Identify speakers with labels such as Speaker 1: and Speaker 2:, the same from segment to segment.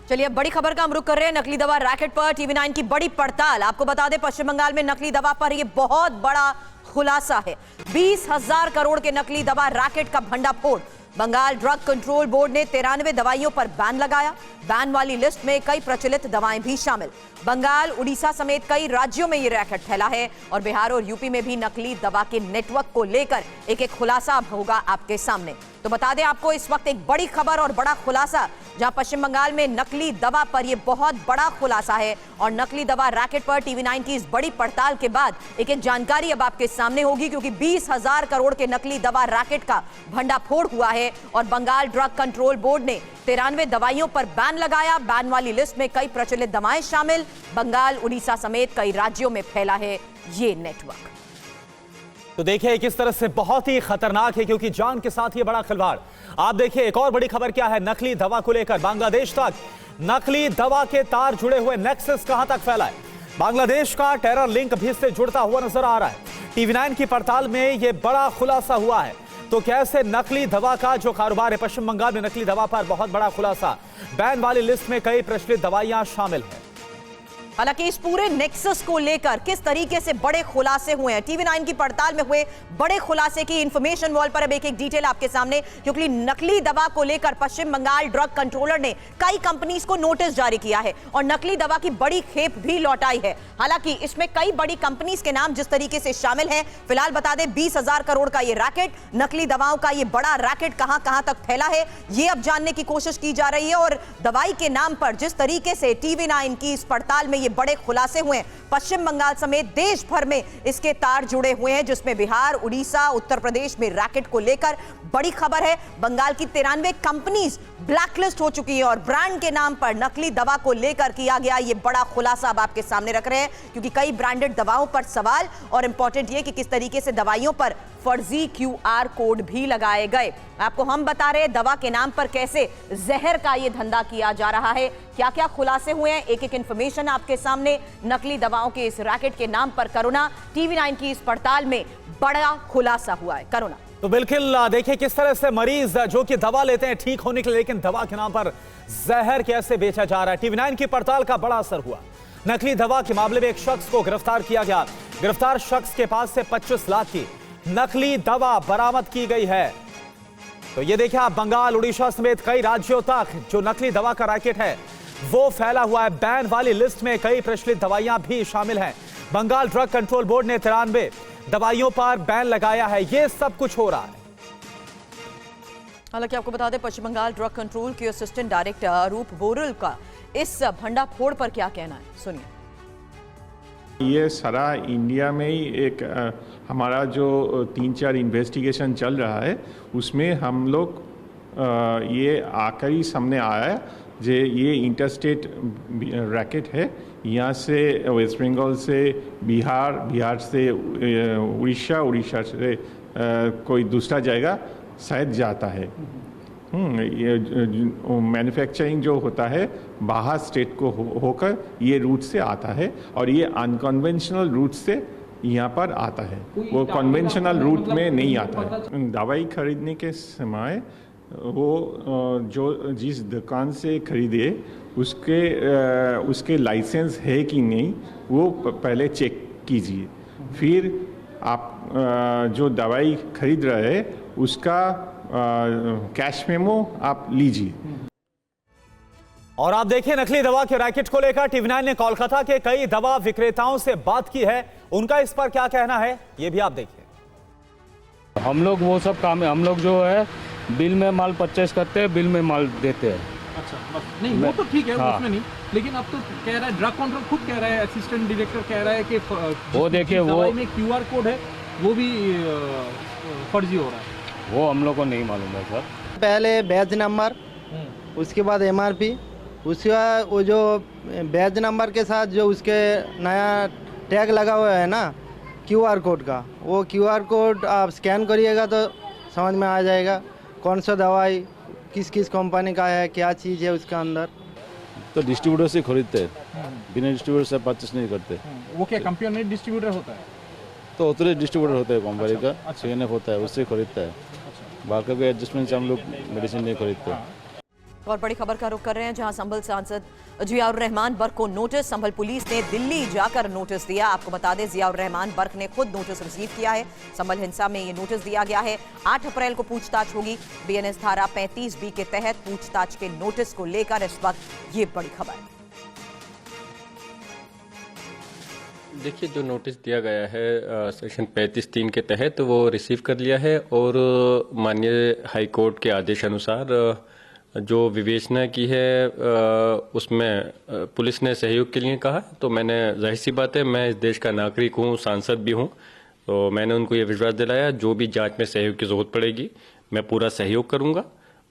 Speaker 1: चलिए अब बड़ी खबर का हम रुख कर रहे हैं नकली दवा रैकेट पर। टीवी9 की बड़ी पड़ताल। आपको बता दें पश्चिम बंगाल में नकली दवा पर यह बहुत बड़ा खुलासा है। 20,000 करोड़ के नकली दवा रैकेट का भंडाफोड़। बंगाल ड्रग कंट्रोल बोर्ड ने 93 दवाइयों पर बैन लगाया। बैन वाली लिस्ट में कई प्रचलित दवाएं भी शामिल। बंगाल, उड़ीसा समेत कई राज्यों में यह रैकेट फैला है और बिहार और यूपी में भी नकली दवा के नेटवर्क को लेकर एक एक खुलासा होगा आपके सामने। तो बता दें आपको इस वक्त एक बड़ी खबर और बड़ा खुलासा, जहां पश्चिम बंगाल में नकली दवा पर यह बहुत बड़ा खुलासा है और नकली दवा रैकेट पर टीवी9 की इस बड़ी पड़ताल के बाद एक एक जानकारी अब आपके सामने होगी, क्योंकि 20,000 करोड़ के नकली दवा रैकेट का भंडाफोड़ हुआ है और बंगाल ड्रग कंट्रोल बोर्ड ने 93 दवाइयों पर बैन लगाया। बैन वाली लिस्ट में कई प्रचलित दवाएं शामिल। बंगाल, उड़ीसा समेत कई राज्यों में फैला है ये नेटवर्क।
Speaker 2: तो देखिए किस तरह से बहुत ही खतरनाक है, क्योंकि जान के साथ ये बड़ा खिलवाड़। आप देखिए एक और बड़ी खबर क्या है नकली दवा को लेकर। बांग्लादेश तक नकली दवा के तार जुड़े हुए नेक्सस कहां तक फैला है। बांग्लादेश का टेरर लिंक भी इससे जुड़ता हुआ नजर आ रहा है। टीवी9 की पड़ताल में यह बड़ा खुलासा हुआ है। तो कैसे नकली दवा का जो कारोबार है, पश्चिम बंगाल में नकली दवा पर बहुत बड़ा खुलासा। बैन वाली लिस्ट में कई प्रचलित दवाइयां शामिल हैं।
Speaker 1: हालांकि इस पूरे नेक्सस को लेकर किस तरीके से बड़े खुलासे हुए हैं, टीवी9 की पड़ताल में हुए बड़े खुलासे की इंफॉर्मेशन वॉल पर अब एक एक डिटेल आपके सामने, क्योंकि नकली दवा को लेकर पश्चिम बंगाल ड्रग कंट्रोलर ने कई कंपनीज को नोटिस जारी किया है और नकली दवा की बड़ी खेप भी लौटाई है। हालांकि इसमें कई बड़ी कंपनीज के नाम जिस तरीके से शामिल हैं, फिलहाल बता दें 20,000 करोड़ का ये रैकेट, नकली दवाओं का ये बड़ा रैकेट कहां कहां तक फैला है ये अब जानने की कोशिश की जा रही है। और दवाई के नाम पर जिस तरीके से टीवी9 की इस पड़ताल में बड़े खुलासे हुए हैं, पश्चिम बंगाल समेत देश भर में इसके तार जुड़े हुए हैं, जिसमें बिहार, उड़ीसा, उत्तर प्रदेश में रैकेट को लेकर बड़ी खबर है। बंगाल की 93 कंपनीज ब्लैकलिस्ट हो चुकी है और ब्रांड के नाम पर नकली दवा को लेकर किया गया ये बड़ा खुलासा अब आपके सामने रख रहे हैं, क्योंकि कई ब्रांडेड दवाओं पर सवाल और इंपॉर्टेंट ये कि किस तरीके से दवाइयों पर फर्जी QR कोड भी लगाए गए। आपको हम बता रहे हैं दवा के नाम पर कैसे जहर का ये धंधा किया जा रहा है, क्या क्या खुलासे हुए हैं, एक एक इंफॉर्मेशन आपके सामने। नकली दवाओं के इस रैकेट के नाम पर कोरोना, टीवी9 की इस पड़ताल में बड़ा खुलासा हुआ है। कोरोना
Speaker 2: तो बिल्कुल देखिए किस तरह से मरीज जो कि दवा लेते हैं ठीक होने के लिए, लेकिन दवा के नाम पर जहर कैसे बेचा जा रहा है। टीवी9 की पड़ताल का बड़ा असर हुआ। नकली दवा के मामले में एक शख्स को गिरफ्तार किया गया। गिरफ्तार शख्स के पास से 25 लाख की नकली दवा बरामद की गई है। तो ये देखिए आप, बंगाल, उड़ीसा समेत कई राज्यों तक जो नकली दवा का रैकेट है वो फैला हुआ है। बैन वाली लिस्ट में कई प्रचलित दवाइयां भी शामिल हैं। बंगाल ड्रग कंट्रोल बोर्ड ने 93 दवाइयों पर बैन लगाया है। ये सब कुछ हो रहा है।
Speaker 1: हालांकि आपको बता दें पश्चिम बंगाल ड्रग कंट्रोल के असिस्टेंट डायरेक्टर अरूप बोरल का इस भंडाफोड़ पर क्या कहना है, सुनिए।
Speaker 3: ये सारा इंडिया में ही एक हमारा जो 3-4 इन्वेस्टिगेशन चल रहा है उसमें हम लोग ये आखिरी सामने आया है जो ये इंटरस्टेट रैकेट है। यहाँ से वेस्ट बंगाल से बिहार, बिहार से उड़ीसा, उड़ीसा से कोई दूसरा जगह शायद जाता है। ये मैन्युफैक्चरिंग जो होता है बाहर स्टेट को होकर ये रूट से आता है और ये अनकन्वेंशनल रूट से यहाँ पर आता है, वो कन्वेंशनल रूट में नहीं आता है। दवाई खरीदने के समय वो जो जिस दुकान से खरीदे उसके लाइसेंस है कि नहीं वो पहले चेक कीजिए। फिर आप जो दवाई खरीद रहे हैं उसका कैश मेमो आप लीजिए।
Speaker 2: और आप देखिए नकली दवा के रैकेट को लेकर टीवी9 ने कोलकाता के कई दवा विक्रेताओं से बात की है। उनका इस पर क्या कहना है ये भी आप देखिए।
Speaker 4: हम लोग वो सब काम है, हम लोग जो है बिल में माल परचेस करते हैं, बिल में माल देते हैं।
Speaker 5: अच्छा, नहीं वो तो ठीक है,
Speaker 4: हाँ।
Speaker 5: उसमें नहीं, लेकिन अब तो कह रहा है ड्रग कंट्रोल खुद कह रहा है, असिस्टेंट डायरेक्टर कह रहा है कि
Speaker 4: वो देखिए वो
Speaker 5: दवाई में QR कोड है वो भी फर्जी हो रहा है।
Speaker 4: वो हम लोग को नहीं मालूम है सर।
Speaker 6: पहले बैच नंबर, उसके बाद MRP, उसके बाद वो जो बैच नंबर के साथ जो उसके नया टैग लगा हुआ है ना QR कोड का, वो QR कोड आप स्कैन करिएगा तो समझ में आ जाएगा कौन सा दवाई किस किस कंपनी का है, क्या चीज़ है उसके अंदर।
Speaker 4: तो डिस्ट्रीब्यूटर से खरीदते हैं, बिना डिस्ट्रीब्यूटर से परचेस नहीं करते।
Speaker 5: वो क्या कंपनी डिस्ट्रीब्यूटर होता है?
Speaker 4: तो उतरे डिस्ट्रीब्यूटर होता है कंपनी का, CNF होता है, उससे खरीदता है। बाकी कोई एडजस्टमेंट से हम लोग मेडिसिन नहीं खरीदते।
Speaker 1: और बड़ी खबर का रुख कर रहे हैं, जहां संभल सांसद जियाउर रहमान बर्क को नोटिस। संभल पुलिस ने दिल्ली जाकर नोटिस दिया। आपको बता दें, जियाउर रहमान बर्क ने खुद नोटिस रिसीव किया है। संभल हिंसा में ये नोटिस दिया गया है। 8 अप्रैल को पूछताछ होगी। बीएनएस धारा 35B के तहत पूछताछ के नोटिस को लेकर इस वक्त ये बड़ी खबर है।
Speaker 7: देखिए, जो नोटिस दिया गया है सेक्शन 35(3) के तहत वो रिसीव कर लिया है और माननीय हाई कोर्ट के आदेश अनुसार जो विवेचना की है उसमें पुलिस ने सहयोग के लिए कहा। तो मैंने, जाहिर सी बात है, मैं इस देश का नागरिक हूँ, सांसद भी हूँ, तो मैंने उनको ये विश्वास दिलाया जो भी जांच में सहयोग की ज़रूरत पड़ेगी मैं पूरा सहयोग करूँगा।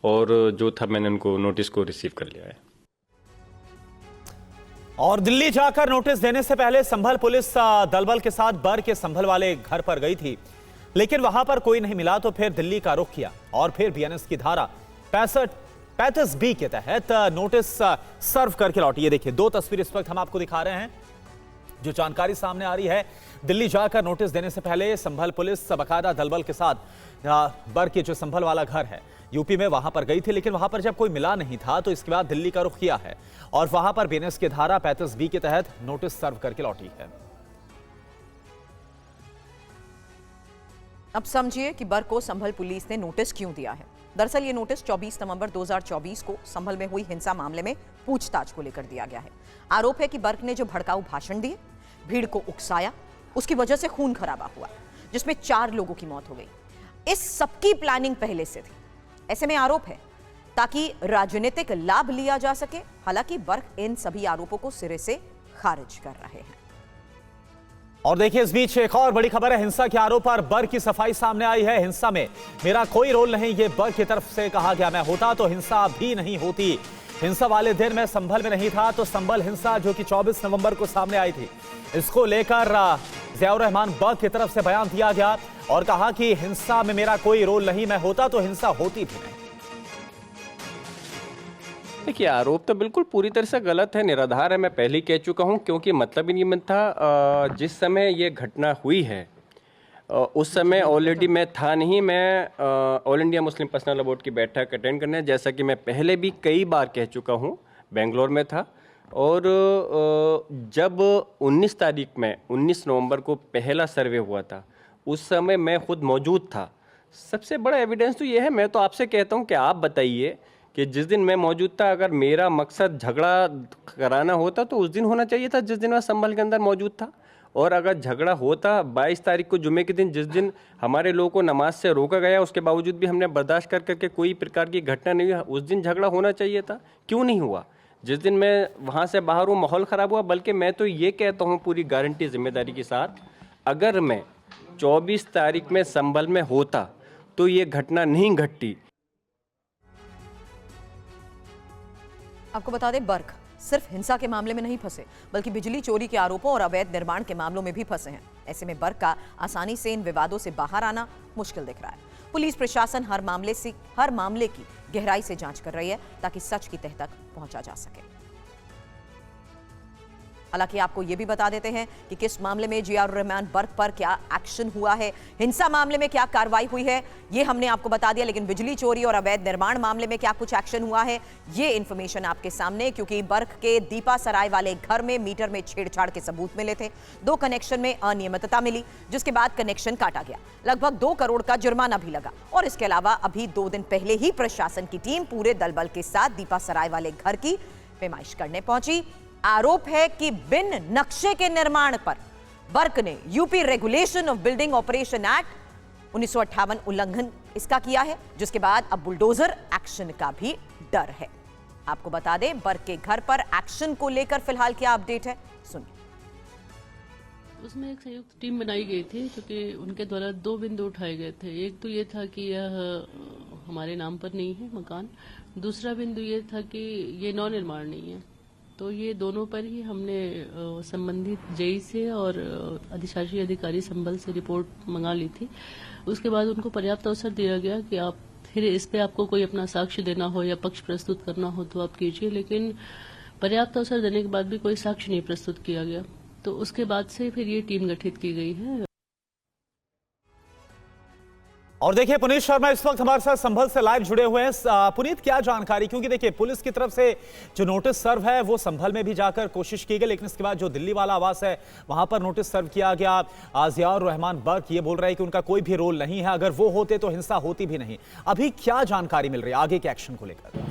Speaker 7: और जो था मैंने उनको नोटिस को रिसीव कर लिया है।
Speaker 2: और दिल्ली जाकर नोटिस देने से पहले संभल पुलिस दलबल के साथ बर्क के संभल वाले घर पर गई थी, लेकिन वहां पर कोई नहीं मिला तो फिर दिल्ली का रुख किया और फिर बीएनएस की धारा 35B के तहत नोटिस सर्व करके लौटी। ये देखिए, 2 तस्वीर इस वक्त हम आपको दिखा रहे हैं। जो जानकारी सामने आ रही है, दिल्ली जाकर नोटिस देने से पहले संभल पुलिस बकायदा दलबल के साथ बर्क के जो संभल वाला घर है यूपी में, वहां पर गई थी, लेकिन वहां पर जब कोई मिला नहीं था तो इसके बाद दिल्ली का रुख किया है और वहां पर बीएनएस की धारा 35B के तहत नोटिस सर्व करके लौटी है।
Speaker 1: अब समझिए कि बर्क को संभल पुलिस ने नोटिस क्यों दिया है। दरअसल ये नोटिस 24 नवंबर 2024 को संभल में हुई हिंसा मामले में पूछताछ को लेकर दिया गया है। आरोप है कि बर्क ने जो भड़काऊ भाषण दिए, भीड़ को उकसाया, उसकी वजह से खून खराबा हुआ, जिसमें 4 लोगों की मौत हो गई। इस सबकी प्लानिंग पहले से थी। ऐसे में आरोप है ताकि राजनीतिक लाभ लिया जा सके। हालांकि बर्क इन सभी आरोपों को सिरे से खारिज कर रहे हैं।
Speaker 2: और देखिए, इस बीच एक और बड़ी खबर है। हिंसा के आरोप पर बर्क की सफाई सामने आई है। हिंसा में मेरा कोई रोल नहीं, ये बर्क की तरफ से कहा गया। मैं होता तो हिंसा भी नहीं होती। हिंसा वाले दिन मैं संभल में नहीं था। तो संभल हिंसा जो कि 24 नवंबर को सामने आई थी, इसको लेकर जियाउर रहमान बर्क की तरफ से बयान दिया गया और कहा कि हिंसा में मेरा कोई रोल नहीं, मैं होता तो हिंसा होती भी नहीं।
Speaker 7: देखिए, आरोप तो बिल्कुल पूरी तरह से गलत है, निराधार है। मैं पहले ही कह चुका हूं, क्योंकि मतलब ही नहीं था। जिस समय ये घटना हुई है उस समय ऑलरेडी मैं था नहीं। मैं all India Muslim personal law board की बैठक अटेंड करने, जैसा कि मैं पहले भी कई बार कह चुका हूं, बेंगलोर में था। और जब 19 तारीख में 19 नवंबर को पहला सर्वे हुआ था, उस समय मैं खुद मौजूद था। सबसे बड़ा एविडेंस तो ये है, मैं तो आपसे कहता हूँ कि आप बताइए कि जिस दिन मैं मौजूद था, अगर मेरा मकसद झगड़ा कराना होता तो उस दिन होना चाहिए था जिस दिन मैं संभल के अंदर मौजूद था। और अगर झगड़ा होता 22 तारीख को जुमे के दिन, जिस दिन हमारे लोगों को नमाज से रोका गया, उसके बावजूद भी हमने बर्दाश्त कर करके कोई प्रकार की घटना नहीं हुई, उस दिन झगड़ा होना चाहिए था। क्यों नहीं हुआ? जिस दिन मैं वहाँ से बाहर हूँ माहौल ख़राब हुआ। बल्कि मैं तो ये कहता हूँ पूरी गारंटी जिम्मेदारी के साथ, अगर मैं 24 तारीख में संभल में होता तो ये घटना नहीं घटती।
Speaker 1: आपको बता दें, बर्क सिर्फ हिंसा के मामले में नहीं फंसे, बल्कि बिजली चोरी के आरोपों और अवैध निर्माण के मामलों में भी फंसे हैं। ऐसे में बर्क का आसानी से इन विवादों से बाहर आना मुश्किल दिख रहा है। पुलिस प्रशासन हर मामले की गहराई से जांच कर रही है ताकि सच की तह तक पहुंचा जा सके। हालांकि आपको यह भी बता देते हैं कि किस मामले में जियाउर रहमान बर्क पर क्या एक्शन हुआ है, हिंसा मामले में क्या कार्रवाई हुई है, ये हमने आपको बता दिया। लेकिन बिजली चोरी और अवैध निर्माण मामले में क्या कुछ एक्शन हुआ है, ये इंफॉर्मेशन आपके सामने, क्योंकि बर्क के दीपा सराय वाले घर में मीटर में छेड़छाड़ के सबूत मिले थे। 2 कनेक्शन में अनियमितता मिली, जिसके बाद कनेक्शन काटा गया। लगभग 2 करोड़ का जुर्माना भी लगा। और इसके अलावा अभी 2 दिन पहले ही प्रशासन की टीम पूरे दलबल के साथ दीपा सराय वाले घर की पैमाइश करने पहुंची। आरोप है कि बिन नक्शे के निर्माण पर बर्क ने UP regulation of building operation act 1958 उल्लंघन इसका किया है, जिसके बाद अब बुलडोजर एक्शन का भी डर है। आपको बता दें, बर्क के घर पर एक्शन को लेकर फिलहाल क्या अपडेट है, सुनिए।
Speaker 8: उसमें एक संयुक्त टीम बनाई गई थी, क्योंकि उनके द्वारा 2 बिंदु उठाए गए थे। एक तो ये था कि यह हमारे नाम पर नहीं है मकान, दूसरा बिंदु ये था कि ये नौ निर्माण नहीं है। तो ये दोनों पर ही हमने संबंधित जेई से और अधिशासी अधिकारी संभल से रिपोर्ट मंगा ली थी। उसके बाद उनको पर्याप्त अवसर दिया गया कि आप फिर इस पे आपको कोई अपना साक्ष्य देना हो या पक्ष प्रस्तुत करना हो तो आप कीजिए, लेकिन पर्याप्त अवसर देने के बाद भी कोई साक्ष्य नहीं प्रस्तुत किया गया। तो उसके बाद से फिर ये टीम गठित की गई है।
Speaker 2: और देखिए पुनीत शर्मा इस वक्त हमारे साथ संभल से लाइव जुड़े हुए हैं। पुनीत, क्या जानकारी, क्योंकि देखिए पुलिस की तरफ से जो नोटिस सर्व है वो संभल में भी जाकर कोशिश की गई, लेकिन इसके बाद जो दिल्ली वाला आवास है वहां पर नोटिस सर्व किया गया। जियाउर रहमान बर्क ये बोल रहे हैं कि उनका कोई भी रोल नहीं है, अगर वो होते तो हिंसा होती भी नहीं। अभी क्या जानकारी मिल रही है आगे के एक्शन को लेकर?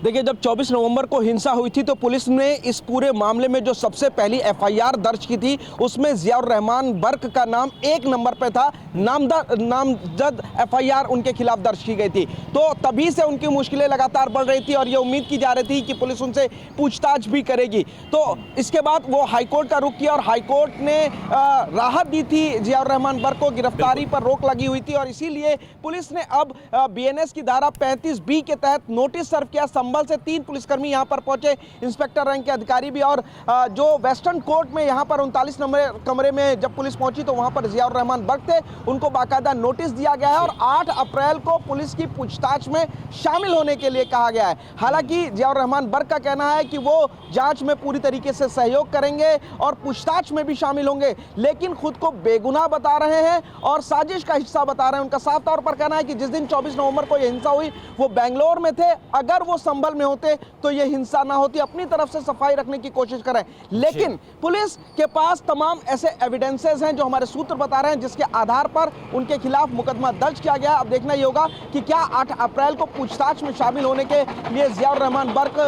Speaker 9: देखिए, जब 24 नवंबर को हिंसा हुई थी तो पुलिस ने इस पूरे मामले में जो सबसे पहली एफआईआर दर्ज की थी उसमें जियाउर रहमान बर्क का नाम 1 नंबर पे था। नामजद एफआईआर उनके खिलाफ दर्ज की गई थी। तो तभी से उनकी मुश्किलें लगातार बढ़ रही थी और ये उम्मीद की जा रही थी कि पुलिस उनसे पूछताछ भी करेगी। तो इसके बाद वो हाईकोर्ट का रुख किया और हाईकोर्ट ने राहत दी थी जियाउर रहमान बर्क को, गिरफ्तारी पर रोक लगी हुई थी और इसीलिए पुलिस ने अब बीएनएस की धारा 35B के तहत नोटिस सर्व किया। संभल से 3 पुलिसकर्मी यहां पर पहुंचे, इंस्पेक्टर रैंक के अधिकारी भी, और जो वेस्टर्न कोर्ट में यहां पर 39 नंबर कमरे में जब पुलिस पहुंची तो वहां पर जियाउर रहमान बर्क थे, उनको बाकायदा नोटिस दिया गया है और 8 अप्रैल को पुलिस की पूछताछ में शामिल होने के लिए कहा गया है। हालांकि जियाउर रहमान बर्क का कहना है कि वो जांच में पूरी तरीके से सहयोग करेंगे और पूछताछ में भी शामिल होंगे, लेकिन खुद को बेगुनाह बता रहे हैं और साजिश का हिस्सा बता रहे हैं। उनका साफ तौर पर कहना है कि जिस दिन 24 नवंबर को यह हिंसा हुई वो बेंगलोर में थे, अगर वो संभल में होते तो ये हिंसा ना होती। अपनी तरफ से सफाई रखने की कोशिश करें, लेकिन पुलिस के पास तमाम ऐसे एविडेंसेस हैं जो हमारे सूत्र बता रहे हैं जिसके आधार पर उनके खिलाफ मुकदमा दर्ज किया गया। अब देखना ये होगा कि क्या 8 अप्रैल को पूछताछ में शामिल होने के लिए जियाउर रहमान बर्क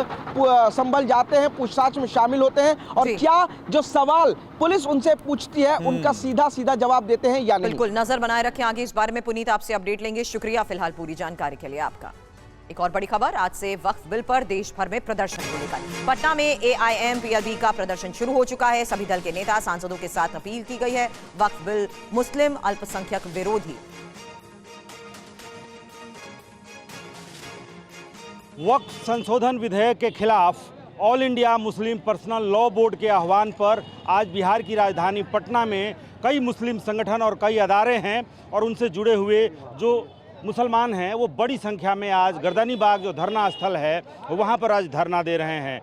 Speaker 9: संभल जाते हैं, पूछताछ में शामिल होते हैं और क्या जो सवाल पुलिस उनसे पूछती है उनका सीधा सीधा जवाब देते हैं या नहीं।
Speaker 1: बिल्कुल, नजर बनाए रखें आगे इस बारे में। पुनीत, आपसे अपडेट लेंगे। शुक्रिया फिलहाल पूरी जानकारी के लिए आपका। एक और बड़ी खबर, आज से वक्फ बिल पर देश भर में प्रदर्शन को लेकर पटना में AIMPLB का प्रदर्शन शुरू हो चुका है। सभी दल के नेता सांसदों के साथ अपील की गई है। वक्फ बिल मुस्लिम अल्पसंख्यक विरोधी।
Speaker 10: वक्फ संशोधन विधेयक के खिलाफ all India Muslim personal law board के आह्वान पर आज बिहार की राजधानी पटना में कई मुस्लिम संगठन और कई अदारे हैं और उनसे जुड़े हुए जो मुसलमान हैं वो बड़ी संख्या में आज गर्दनी बाग जो धरना स्थल है वहाँ पर आज धरना दे रहे हैं।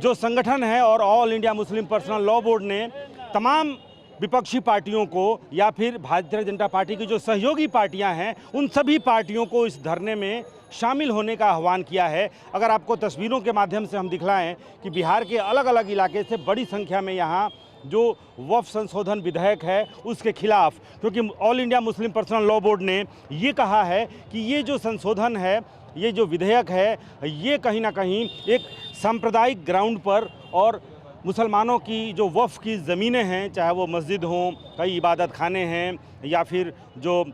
Speaker 10: जो संगठन है और all India Muslim personal law board ने तमाम विपक्षी पार्टियों को या फिर भारतीय जनता पार्टी की जो सहयोगी पार्टियां हैं उन सभी पार्टियों को इस धरने में शामिल होने का आह्वान किया है। अगर आपको तस्वीरों के माध्यम से हम दिखलाएं कि बिहार के अलग अलग इलाके से बड़ी संख्या में यहाँ जो वक्फ संशोधन विधेयक है उसके खिलाफ, क्योंकि all India Muslim personal law board ने ये कहा है कि ये जो संशोधन है, ये जो विधेयक है, ये कहीं ना कहीं एक सांप्रदायिक ग्राउंड पर और मुसलमानों की जो वक्फ की ज़मीनें हैं, चाहे वो मस्जिद हों, कई इबादत खाने हैं या फिर जो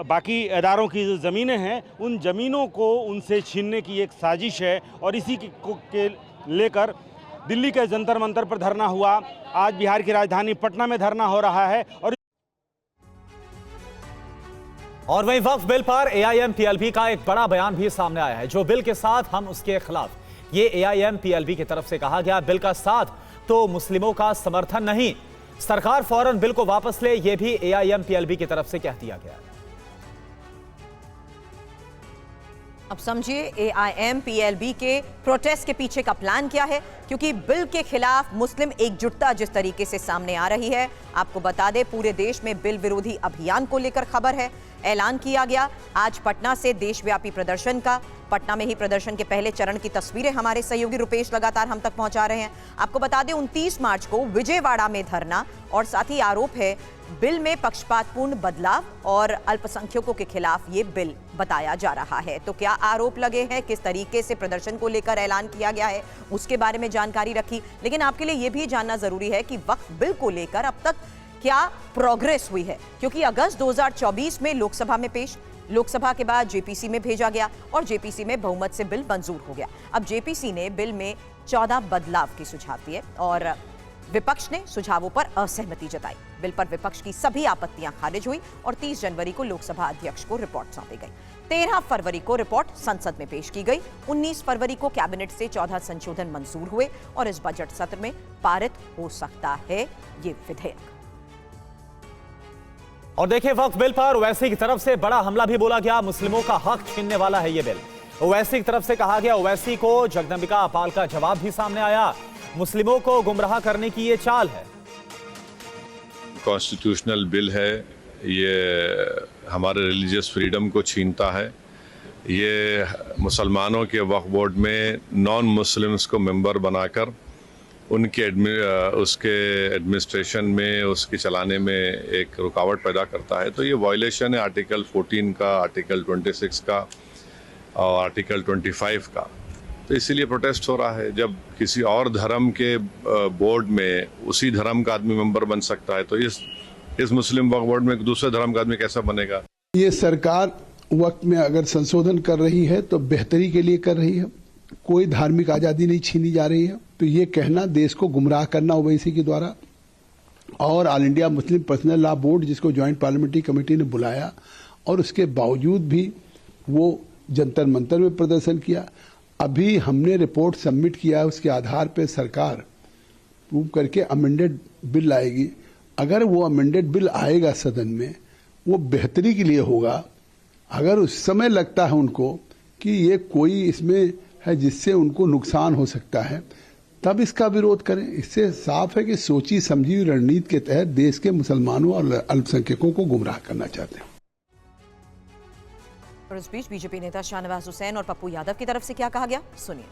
Speaker 10: बाकी इदारों की जो ज़मीनें हैं, उन ज़मीनों को उनसे छीनने की एक साजिश है और इसी के लेकर दिल्ली के जंतर मंतर पर धरना हुआ। आज बिहार की राजधानी पटना में धरना हो रहा है।
Speaker 2: और वहीं वक्फ बिल पर AIMPLB का एक बड़ा बयान भी सामने आया है। जो बिल के साथ हम उसके खिलाफ, ये AIMPLB की तरफ से कहा गया। बिल का साथ तो मुस्लिमों का समर्थन नहीं, सरकार फौरन बिल को वापस ले, यह भी AIMPLB की तरफ से कह दिया गया।
Speaker 1: अब समझिए AIMPLB के प्रोटेस्ट के पीछे का प्लान क्या है, क्योंकि बिल के खिलाफ मुस्लिम एकजुटता जिस तरीके से सामने आ रही है। आपको बता दें, पूरे देश में बिल विरोधी अभियान को लेकर खबर है। ऐलान किया गया आज पटना से देशव्यापी प्रदर्शन का। पटना में ही प्रदर्शन के पहले चरण की तस्वीरें हमारे सहयोगी रुपेश लगातार हम तक पहुंचा रहे हैं। आपको बता दें 29 मार्च को विजयवाड़ा में धरना, और साथ ही आरोप है बिल में पक्षपातपूर्ण बदलाव और अल्पसंख्यकों के खिलाफ ये बिल बताया जा रहा है। तो क्या आरोप लगे हैं, किस तरीके से प्रदर्शन को लेकर ऐलान किया गया है, उसके बारे में जानकारी रखी। लेकिन आपके लिए यह भी जानना जरूरी है कि वक्फ बिल को लेकर अब तक क्या प्रोग्रेस हुई है, क्योंकि अगस्त 2024 में लोकसभा में पेश, लोकसभा के बाद जेपीसी में भेजा गया और जेपीसी में बहुमत से बिल मंजूर हो गया। अब जेपीसी ने बिल में 14 बदलाव की सुझाव दिए और विपक्ष ने सुझावों पर असहमति जताई। बिल पर विपक्ष की सभी आपत्तियां खारिज हुई और 30 जनवरी को लोकसभा अध्यक्ष को रिपोर्ट सौंपी गई। 13 फरवरी को रिपोर्ट संसद में पेश की गई। 19 फरवरी को कैबिनेट से 14 संशोधन मंजूर हुए और इस बजट सत्र में पारित हो सकता है ये विधेयक।
Speaker 2: और देखिए, वक्फ बिल पर ओवैसी की तरफ से बड़ा हमला भी बोला गया। मुस्लिमों का हक छीनने वाला है ये बिल, ओवैसी की तरफ से कहा गया। ओवैसी को जगदंबिका पाल का जवाब भी सामने आया, मुस्लिमों को गुमराह करने की ये चाल है।
Speaker 11: अनकॉन्स्टिट्यूशनल बिल है। ये हमारे रिलीजियस फ्रीडम को छीनता है। ये मुसलमानों के वक्फ बोर्ड में नॉन मुस्लिम्स को मेंबर बनाकर उनके उसके एडमिनिस्ट्रेशन में, उसके चलाने में एक रुकावट पैदा करता है। तो ये वायलेशन है आर्टिकल 14 का, आर्टिकल 26 का और आर्टिकल 25 का। तो इसीलिए प्रोटेस्ट हो रहा है। जब किसी और धर्म के बोर्ड में उसी धर्म का आदमी मेंबर बन सकता है, तो इस मुस्लिम वक्फ बोर्ड में दूसरे धर्म का आदमी कैसा बनेगा?
Speaker 12: ये सरकार वक्त में अगर संशोधन कर रही है तो बेहतरी के लिए कर रही है, कोई धार्मिक आज़ादी नहीं छीनी जा रही है। तो ये कहना देश को गुमराह करना ओवैसी के द्वारा और all India Muslim personal law board, जिसको ज्वाइंट पार्लियामेंट्री कमेटी ने बुलाया और उसके बावजूद भी वो जंतर मंतर में प्रदर्शन किया। अभी हमने रिपोर्ट सबमिट किया है, उसके आधार पर सरकार प्रूव करके अमेंडेड बिल लाएगी। अगर वो अमेंडेड बिल आएगा सदन में, वो बेहतरी के लिए होगा। अगर उस समय लगता है उनको कि ये कोई इसमें है जिससे उनको नुकसान हो सकता है, तब इसका विरोध करें। इससे साफ है कि सोची समझी हुई रणनीति के तहत देश के मुसलमानों और अल्पसंख्यकों को गुमराह करना चाहते हैं।
Speaker 1: और इस बीच बीजेपी नेता शाहनवाज हुसैन और पप्पू यादव की तरफ से क्या कहा गया, सुनिए।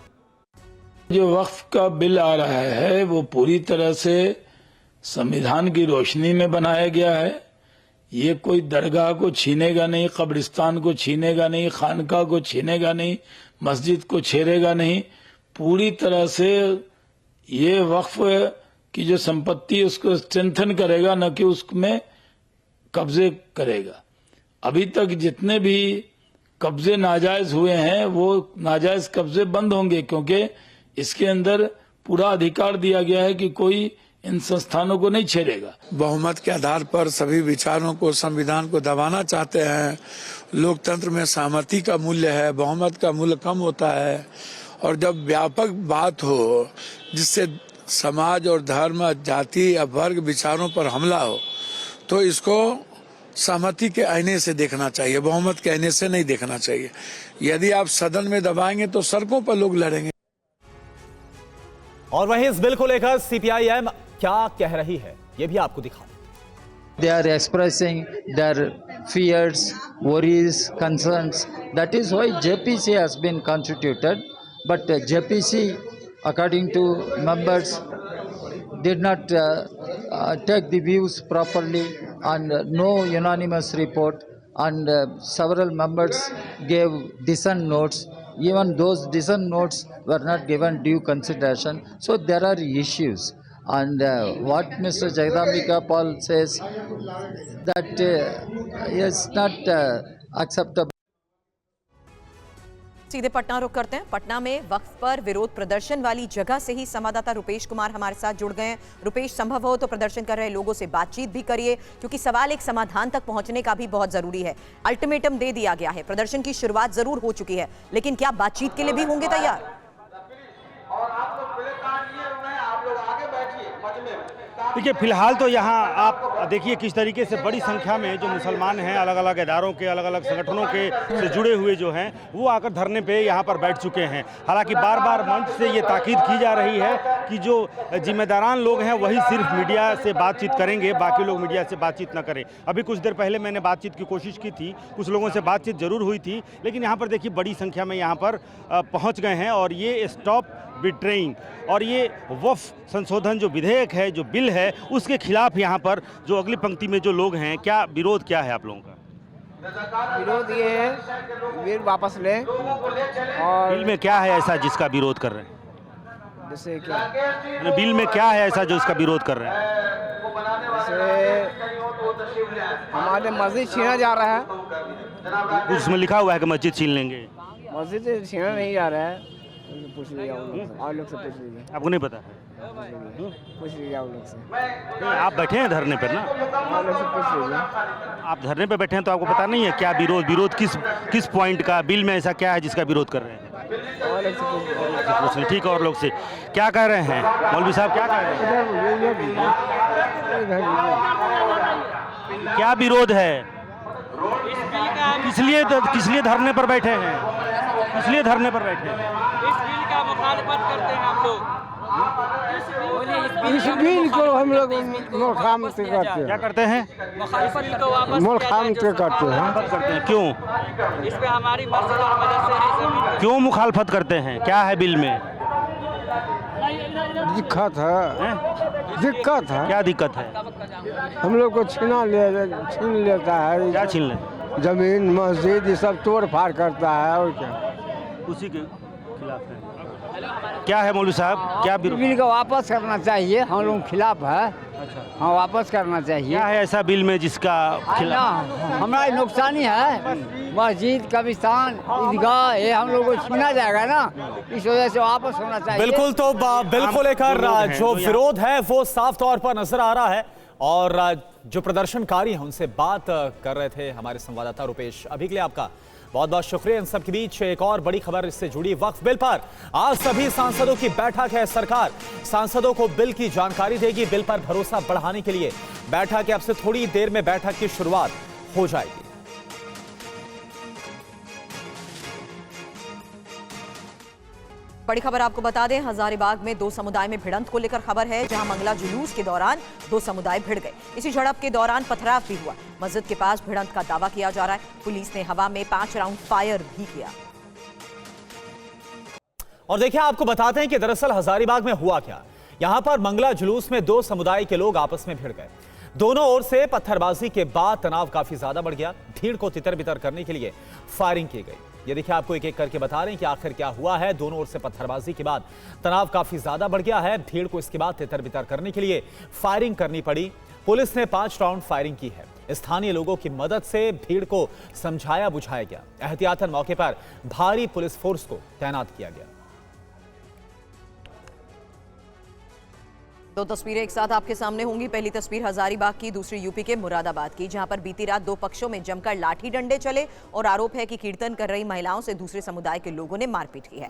Speaker 13: जो वक्फ का बिल आ रहा है वो पूरी तरह से संविधान की रोशनी में बनाया गया है। ये कोई दरगाह को छीनेगा नहीं, कब्रिस्तान को छीनेगा नहीं, खानका को छीनेगा नहीं, मस्जिद को छेड़ेगा नहीं। पूरी तरह से ये वक्फ की जो संपत्ति उसको स्ट्रेंथन करेगा, न कि उसमें कब्जे करेगा। अभी तक जितने भी कब्जे नाजायज हुए हैं वो नाजायज कब्जे बंद होंगे, क्योंकि इसके अंदर पूरा अधिकार दिया गया है कि कोई इन संस्थानों को नहीं छेड़ेगा।
Speaker 14: बहुमत के आधार पर सभी विचारों को, संविधान को दबाना चाहते हैं। लोकतंत्र में सहमति का मूल्य है, बहुमत का मूल्य कम होता है। और जब व्यापक बात हो जिससे समाज और धर्म, जाति या वर्ग विचारों पर हमला हो, तो इसको सहमति के आईने से देखना चाहिए, बहुमत के आईने से नहीं देखना चाहिए। यदि आप सदन में दबाएंगे तो सड़कों पर लोग लड़ेंगे।
Speaker 2: और वहीं इस बिल को लेकर सीपीआईएम क्या कह रही है, ये भी आपको दिखा दें।
Speaker 15: They are expressing their fears, worries, concerns. That is why JPC has been constituted. But JPC, according to members, did not take the views properly, and no unanimous report, and several members gave dissent notes. Even those dissent notes were not given due consideration. So there are issues. And what Mr. Jagdambika Paul says, that is not acceptable.
Speaker 1: सीधे पटना रुक करते हैं। पटना में वक्फ पर विरोध प्रदर्शन वाली जगह से ही संवाददाता रुपेश कुमार हमारे साथ जुड़ गए हैं। रुपेश, संभव हो तो प्रदर्शन कर रहे लोगों से बातचीत भी करिए, क्योंकि सवाल एक समाधान तक पहुंचने का भी बहुत जरूरी है। अल्टीमेटम दे दिया गया है, प्रदर्शन की शुरुआत जरूर हो चुकी है, लेकिन क्या बातचीत के लिए भी होंगे तैयार?
Speaker 10: देखिए, फिलहाल तो यहाँ आप देखिए किस तरीके से बड़ी संख्या में जो मुसलमान हैं, अलग अलग इदारों के, अलग अलग संगठनों के से जुड़े हुए जो हैं, वो आकर धरने पे यहाँ पर बैठ चुके हैं। हालांकि बार बार मंच से ये ताकीद की जा रही है कि जो जिम्मेदारान लोग हैं वही सिर्फ मीडिया से बातचीत करेंगे, बाकी लोग मीडिया से बातचीत न करें। अभी कुछ देर पहले मैंने बातचीत की कोशिश की थी, कुछ लोगों से बातचीत जरूर हुई थी, लेकिन यहाँ पर देखिए बड़ी संख्या में यहाँ पर पहुँच गए हैं। और ये स्टॉप बिट्रेइंग और ये वक्फ संशोधन जो विधेयक है, जो बिल है, उसके खिलाफ यहाँ पर जो अगली पंक्ति में जो लोग हैं, क्या विरोध क्या है आप लोगों का?
Speaker 16: विरोध ये है बिल वापस ले। और
Speaker 10: बिल में क्या है ऐसा जिसका विरोध कर रहे हैं?
Speaker 16: जैसे क्या
Speaker 10: बिल में क्या है ऐसा जो इसका विरोध कर रहे हैं?
Speaker 16: जैसे हमारे मस्जिद छीना जा रहा है।
Speaker 10: उसमें लिखा हुआ है कि मस्जिद छीन लेंगे।
Speaker 16: मस्जिद छीना नहीं जा रहा है। पूछ लीजिए और लोग से पूछ लीजिए।
Speaker 10: आपको नहीं पता?
Speaker 16: पूछ लीजिए आप लोग से।
Speaker 10: आप बैठे हैं धरने पर ना?
Speaker 16: और लोग से पूछ लीजिए।
Speaker 10: आप धरने पर बैठे हैं तो आपको पता नहीं है क्या विरोध किस पॉइंट का, बिल में ऐसा क्या है जिसका विरोध कर रहे हैं?
Speaker 16: और लोग से
Speaker 10: पूछ लें। ठीक है, और लोग से क्या कह रहे हैं मौलवी साहब, क्या कह रहे हैं? क्या विरोध है? किस लिए धरने पर बैठे हैं? किस लिए धरने पर बैठे हैं?
Speaker 17: इस बिल का मुखालफत करते हैं हम लोग।
Speaker 16: इस बिल को हम लोग मुखामत करते हैं।
Speaker 10: क्या करते हैं?
Speaker 16: मुखामत करते हैं।
Speaker 10: क्यों?
Speaker 16: इस पे हमारी मर्जी और मदद से
Speaker 10: क्यों मुखालफत करते हैं? क्या है बिल में?
Speaker 16: दिक्कत है। दिक्कत है।
Speaker 10: क्या दिक्कत है?
Speaker 16: हम लोग को छीन लेता है।
Speaker 10: क्या छीन ले?
Speaker 16: जमीन मस्जिद ये सब तोड़ फाड़ करता है और क्या।
Speaker 10: उसी के खिलाफ है। क्या है मौलवी साहब, क्या
Speaker 16: बिल को वापस करना चाहिए। हम लोग खिलाफ है। हाँ, वापस करना चाहिए।
Speaker 10: क्या है ऐसा बिल में जिसका खिलाफ?
Speaker 16: हमारा नुकसानी है। मस्जिद, कब्रिस्तान, ईदगाह ये हम लोग को छीना जाएगा ना, इस वजह से वापस होना चाहिए।
Speaker 2: बिल्कुल, तो बिल को लेकर जो विरोध है वो साफ तौर पर नजर आ रहा है और जो प्रदर्शनकारी हैं उनसे बात कर रहे थे हमारे संवाददाता रुपेश। अभी के लिए आपका बहुत बहुत शुक्रिया। इन सब के बीच एक और बड़ी खबर इससे जुड़ी। वक्फ बिल पर आज सभी सांसदों की बैठक है। सरकार सांसदों को बिल की जानकारी देगी। बिल पर भरोसा बढ़ाने के लिए बैठक अब से थोड़ी देर में बैठक की शुरुआत हो जाएगी।
Speaker 1: बड़ी खबर आपको बता दें, हजारीबाग में दो समुदाय में भिड़ंत को लेकर खबर है, जहां मंगला जुलूस के दौरान दो समुदाय भिड़ गए। इसी झड़प के दौरान पथराव भी हुआ। मस्जिद के पास भिड़ंत का दावा किया जा रहा है। पुलिस ने हवा में 5 राउंड फायर भी किया।
Speaker 2: और देखिए, आपको बताते हैं कि दरअसल हजारीबाग में हुआ क्या। यहां पर मंगला जुलूस में दो समुदाय के लोग आपस में भिड़ गए। दोनों ओर से पत्थरबाजी के बाद तनाव काफी ज्यादा बढ़ गया। भीड़ को तितर बितर करने के लिए फायरिंग की गई। ये देखिए, आपको एक एक करके बता रहे हैं कि आखिर क्या हुआ है। दोनों ओर से पत्थरबाजी के बाद तनाव काफी ज्यादा बढ़ गया है। भीड़ को इसके बाद तितर बितर करने के लिए फायरिंग करनी पड़ी। पुलिस ने 5 राउंड फायरिंग की है। स्थानीय लोगों की मदद से भीड़ को समझाया बुझाया गया। एहतियातन मौके पर भारी पुलिस फोर्स को तैनात किया गया।
Speaker 1: दो तस्वीरें एक साथ आपके सामने होंगी। पहली तस्वीर हजारीबाग की, दूसरी यूपी के मुरादाबाद की, जहां पर बीती रात दो पक्षों में जमकर लाठी डंडे चले और आरोप है कि कीर्तन कर रही महिलाओं से दूसरे समुदाय के लोगों ने मारपीट की है।